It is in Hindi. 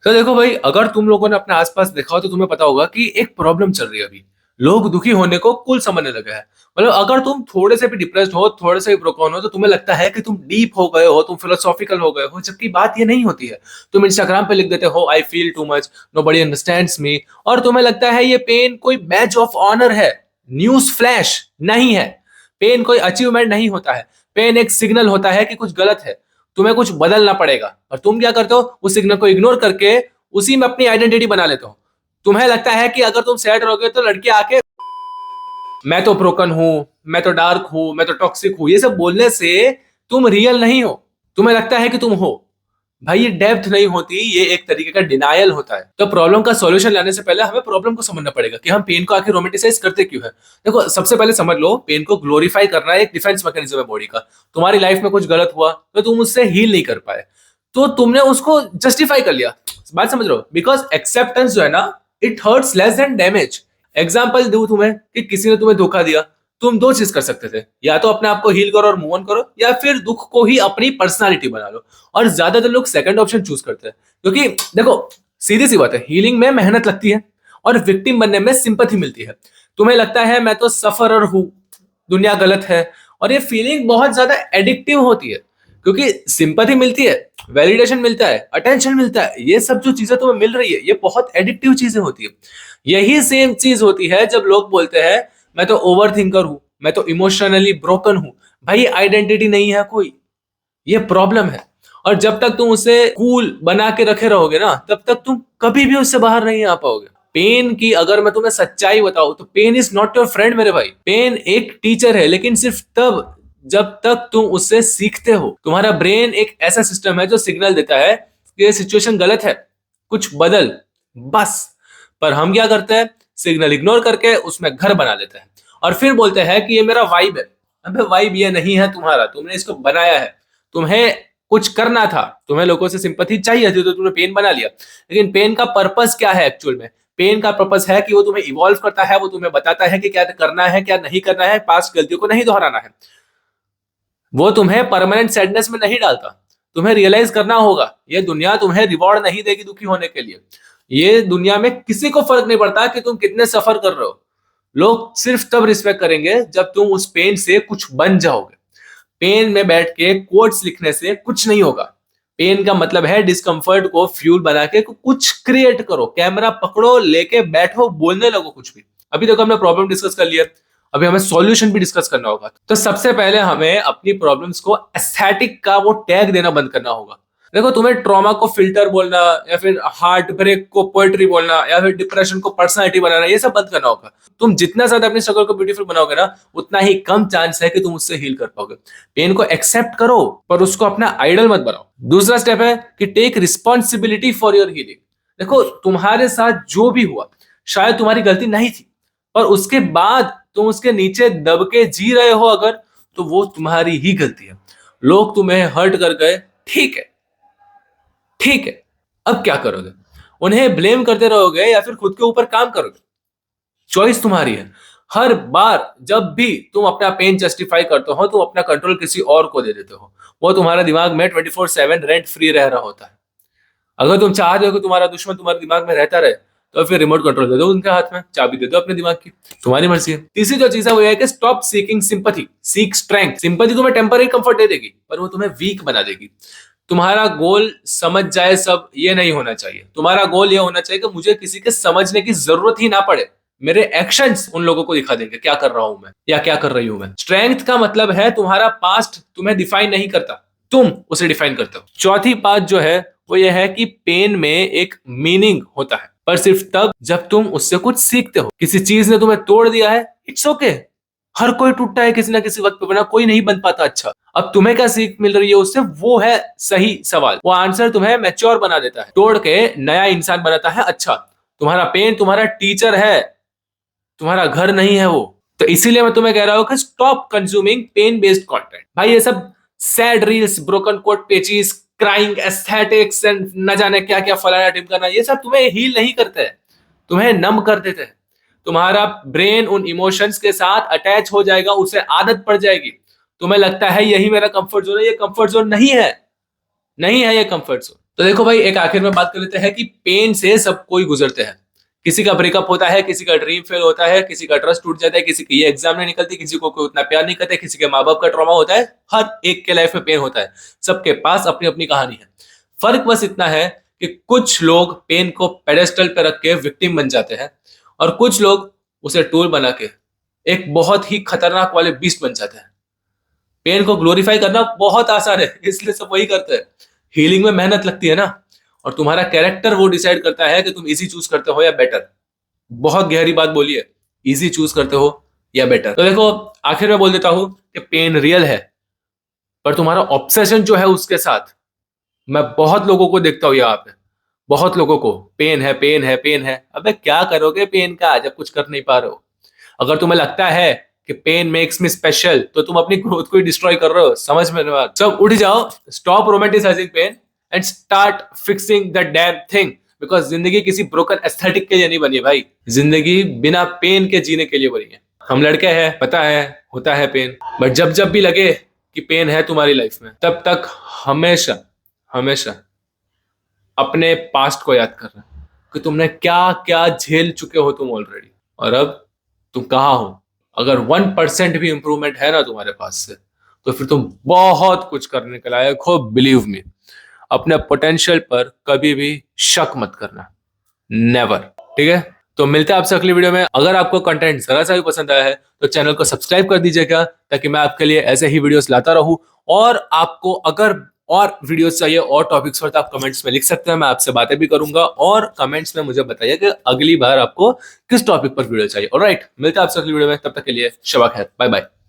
तो देखो भाई, अगर तुम लोगों ने अपने आसपास देखा हो तो तुम्हें पता होगा कि एक प्रॉब्लम चल रही है अभी। लोग दुखी होने को कूल समझने लगे हैं। मतलब अगर तुम थोड़े से भी डिप्रेस्ड हो, थोड़े से भी ब्रोकन हो, तो तुम्हें लगता है कि तुम डीप हो गए हो, तुम फिलोसॉफिकल हो गए हो, जबकि बात ये नहीं होती है। तुम इंस्टाग्राम पे लिख देते हो I feel too much, nobody understands me, और तुम्हें लगता है ये पेन कोई बैज ऑफ ऑनर है। न्यूज फ्लैश नहीं है। पेन कोई अचीवमेंट नहीं होता है। पेन एक सिग्नल होता है कि कुछ गलत है, तुम्हें कुछ बदलना पड़ेगा। और तुम क्या करते हो? उस सिग्नल को इग्नोर करके उसी में अपनी आइडेंटिटी बना लेते हो। तुम्हें लगता है कि अगर तुम सैड रहोगे तो लड़के आके मैं तो ब्रोकन हूं, मैं तो डार्क हूं, मैं तो टॉक्सिक हूं, ये सब बोलने से तुम रियल नहीं हो। तुम्हें लगता है कि तुम हो। भाई ये डेप्थ नहीं होती, ये एक तरीके का डिनायल होता है। तो प्रॉब्लम का सॉल्यूशन लाने से पहले हमें प्रॉब्लम को समझना पड़ेगा कि हम पेन को आखिर रोमांटिसाइज करते क्यों है। देखो, सबसे पहले समझ लो, पेन को ग्लोरीफाई करना एक डिफेंस मैकेनिज्म है बॉडी का। तुम्हारी लाइफ में कुछ गलत हुआ तो तुम उससे हील नहीं कर पाए, तो तुमने उसको जस्टिफाई कर लिया। बात समझ रहे हो? बिकॉज एक्सेप्टेंस जो है ना, it hurts less than damage. Example दूं तुम्हें कि किसी ने तुम्हें धोखा दिया। तुम दो चीज कर सकते थे, या तो अपने आप को हील करो और मूव ऑन करो, या फिर दुख को ही अपनी पर्सनालिटी बना लो। और ज्यादातर लोग सेकंड ऑप्शन चूज करते हैं, क्योंकि देखो, सीधी सी बात है, हीलिंग में मेहनत लगती है और विक्टिम बनने में सिंपैथी मिलती है। तुम्हें लगता है मैं तो सफरर हूं, दुनिया गलत है। और ये फीलिंग बहुत ज्यादा एडिक्टिव होती है, क्योंकि सिंपैथी मिलती है, वैलिडेशन मिलता है, अटेंशन मिलता है, ये सब जो चीजें तुम्हें मिल रही है ये बहुत एडिक्टिव चीजें होती है। यही सेम चीज होती है जब लोग बोलते हैं मैं तो ओवर थिंकर हूं, मैं तो इमोशनली ब्रोकन हूं। भाई आइडेंटिटी नहीं है कोई, ये प्रॉब्लम है। और जब तक तुम उसे कूल बना के रखे रहोगे ना, तब तक तुम कभी भी उससे बाहर नहीं आ पाओगे। पेन की अगर मैं तुम्हें सच्चाई बताऊं तो pain is not your friend मेरे भाई। पेन एक टीचर है, लेकिन सिर्फ तब जब तक तुम उससे सीखते हो। तुम्हारा ब्रेन एक ऐसा सिस्टम है जो सिग्नल देता है कि ये सिचुएशन गलत है, कुछ बदल, बस। पर हम क्या करते हैं? सिग्नल इग्नोर करके उसमें घर बना लेते हैं और फिर बोलते हैं कि ये मेरा वाइब है। अबे वाइब ये नहीं है तुम्हारा, तुमने इसको बनाया है। तुम्हें कुछ करना था, तुम्हें लोगों से सिंपैथी चाहिए थी, तो तुमने पेन बना लिया। लेकिन पेन का पर्पस क्या है एक्चुअल में? पेन का पर्पस है कि वो तुम्हें इवॉल्व करता है, वो तुम्हें बताता है कि क्या करना है क्या नहीं करना है, पास्ट गलतियों को नहीं दोहराना है। वो तुम्हें परमानेंट सैडनेस में नहीं डालता। तुम्हें रियलाइज करना होगा, ये दुनिया तुम्हें रिवॉर्ड नहीं देगी दुखी होने के लिए। ये दुनिया में किसी को फर्क नहीं पड़ता कि तुम कितने सफर कर रहे हो। लोग सिर्फ तब रिस्पेक्ट करेंगे जब तुम उस पेन से कुछ बन जाओगे। पेन में बैठ के कोट्स लिखने से कुछ नहीं होगा। पेन का मतलब है डिस्कंफर्ट को फ्यूल बना के कुछ क्रिएट करो। कैमरा पकड़ो, लेके बैठो, बोलने लगो कुछ भी। अभी तक हमने प्रॉब्लम डिस्कस कर लिया, अभी हमें सॉल्यूशन भी डिस्कस करना होगा। तो सबसे पहले हमें अपनी प्रॉब्लम्स को एस्थेटिक का वो टैग देना बंद करना होगा। देखो, तुम्हें ट्रॉमा को फिल्टर बोलना, या फिर हार्ट ब्रेक को पोएट्री बोलना, या फिर डिप्रेशन को पर्सनालिटी बनाना, ये सब बंद करना होगा। तुम जितना ज्यादा अपनी स्ट्रगल को ब्यूटीफुल बनाओगे ना, उतना ही कम चांस है कि तुम उससे हील कर पाओगे। पेन को एक्सेप्ट करो, पर उसको अपना आइडल मत बनाओ। दूसरा स्टेप है कि take responsibility for your healing. देखो, तुम्हारे साथ जो भी हुआ शायद तुम्हारी गलती नहीं थी, पर उसके बाद तुम उसके नीचे दब के जी रहे हो अगर, तो वो तुम्हारी ही गलती है। लोग तुम्हें हर्ट कर गए, ठीक है, ठीक है। अब क्या करोगे? उन्हें ब्लेम करते रहोगे या फिर खुद के ऊपर काम करोगे? चॉइस तुम्हारी है। हर बार जब भी तुम अपना पेन जस्टिफाई करते हो, तुम अपना कंट्रोल किसी और को दे देते हो। वो तुम्हारा दिमाग में 24/7 रेंट फ्री रह रहा होता है। अगर तुम चाहते हो कि तुम्हारा दुश्मन तुम्हारे दिमाग में रहता रहे, तो फिर रिमोट कंट्रोल दे दो उनके हाथ में, चाबी दे दो अपने दिमाग की। तुम्हारी मर्जी है। तीसरी जो चीज है वो है कि stop seeking sympathy, seek strength. Sympathy तुम्हें टेम्पररी कंफर्ट दे देगी, पर वो तुम्हें वीक बना देगी। तुम्हारा गोल समझ जाए सब, ये नहीं होना चाहिए। तुम्हारा गोल ये होना चाहिए कि मुझे किसी के समझने की जरूरत ही ना पड़े। मेरे एक्शंस उन लोगों को दिखा देंगे क्या कर रहा हूं मैं या क्या कर रही हूं मैं। स्ट्रेंथ का मतलब है तुम्हारा पास्ट तुम्हें डिफाइन नहीं करता, तुम उसे डिफाइन करते हो। चौथी बात जो है वो ये है कि पेन में एक मीनिंग होता है, पर सिर्फ तब जब तुम उससे कुछ सीखते हो। किसी चीज ने तुम्हें तोड़ दिया है, इट्स ओके। हर कोई टूटता है किसी ना किसी वक्त पे, बना कोई नहीं बन पाता अच्छा। अब तुम्हें क्या सीख मिल रही है उससे, वो है सही सवाल। वो आंसर तुम्हें मैच्योर बना देता है, तोड़ के नया इंसान बनाता है अच्छा। तुम्हारा पेन तुम्हारा टीचर है, तुम्हारा घर नहीं है वो। तो इसीलिए मैं तुम्हें कह रहा हूं कि stop consuming pain based content. भाई ये सब sad reels, broken quote pages, crying aesthetics and न जाने क्या क्या फलाना टिमकाना, ये सब तुम्हें हील नहीं करते हैं, तुम्हें नम कर देते हैं। तुम्हारा ब्रेन उन इमोशंस के साथ अटैच हो जाएगा, उसे आदत पड़ जाएगी। तुम्हें लगता है यही मेरा कंफर्ट जोन है, ये कंफर्ट जोन नहीं है, नहीं है ये कंफर्ट जोन। तो देखो भाई, एक आखिर में बात कर लेते हैं कि पेन से सब कोई गुजरते हैं। किसी का ब्रेकअप होता है, किसी का ड्रीम फेल होता है, किसी का ट्रस्ट टूट जाता है, किसी की ये एग्जाम नहीं निकलती, किसी को कोई उतना प्यार नहीं करता, किसी के माँ बाप का ट्रॉमा होता है। हर एक के लाइफ में पेन होता है। सबके पास अपनी अपनी कहानी है। फर्क बस इतना है कि कुछ लोग पेन को पेडेस्टल पे रख के विक्टिम बन जाते हैं, और कुछ लोग उसे टूल बना के एक बहुत ही खतरनाक वाले बीस्ट बन जाते हैं। पेन को ग्लोरीफाई करना बहुत आसान है, इसलिए सब वही करते हैं। हीलिंग में मेहनत लगती है ना, और तुम्हारा कैरेक्टर वो डिसाइड करता है कि तुम इजी चूज करते हो या बेटर। बहुत गहरी बात बोली है, इजी चूज करते हो या बेटर। तो देखो, आखिर में बोल देता हूं कि पेन रियल है, पर तुम्हारा ऑब्सेशन जो है उसके साथ, मैं बहुत लोगों को देखता हूं यहाँ पे। बहुत लोगों को पेन है, पेन है, पेन है। अबे क्या करोगे पेन का जब कुछ कर नहीं पा रहे हो? अगर तुम्हें लगता है कि पेन मेक्स मी स्पेशल, तो तुम अपनी ग्रोथ को ही डिस्ट्रॉय कर रहे हो। समझ में नहीं आ रहा? सब उठ जाओ, stop romanticising pain and start fixing the damn thing. Because जिंदगी किसी ब्रोकन एस्थेटिक के लिए नहीं बनी है भाई, जिंदगी बिना पेन के जीने के लिए बनी है। हम लड़के हैं, पता है होता है पेन, बट जब जब भी लगे कि पेन है तुम्हारी लाइफ में, तब तक हमेशा हमेशा अपने पास्ट को याद करना कि तुमने क्या क्या झेल चुके हो तुम ऑलरेडी, और अब तुम कहाँ हो। अगर 1% भी इंप्रूवमेंट है ना तुम्हारे पास से, तो फिर तुम बहुत कुछ करने के लायक हो। बिलीव मी, अपने पोटेंशियल पर कभी भी शक मत करना, नेवर। ठीक है, तो मिलते हैं आपसे अगली वीडियो में। अगर आपको कंटेंट जरा सा भी पसंद आया है तो चैनल को सब्सक्राइब कर दीजिएगा, ताकि मैं आपके लिए ऐसे ही वीडियोस लाता रहूं। और आपको अगर और वीडियोस चाहिए और टॉपिक्स पर, तो आप कमेंट्स में लिख सकते हैं, मैं आपसे बातें भी करूंगा। और कमेंट्स में मुझे बताइए कि अगली बार आपको किस टॉपिक पर वीडियो चाहिए। ऑलराइट, मिलते हैं आपसे अगली वीडियो में, तब तक के लिए शबा खैर, बाय बाय।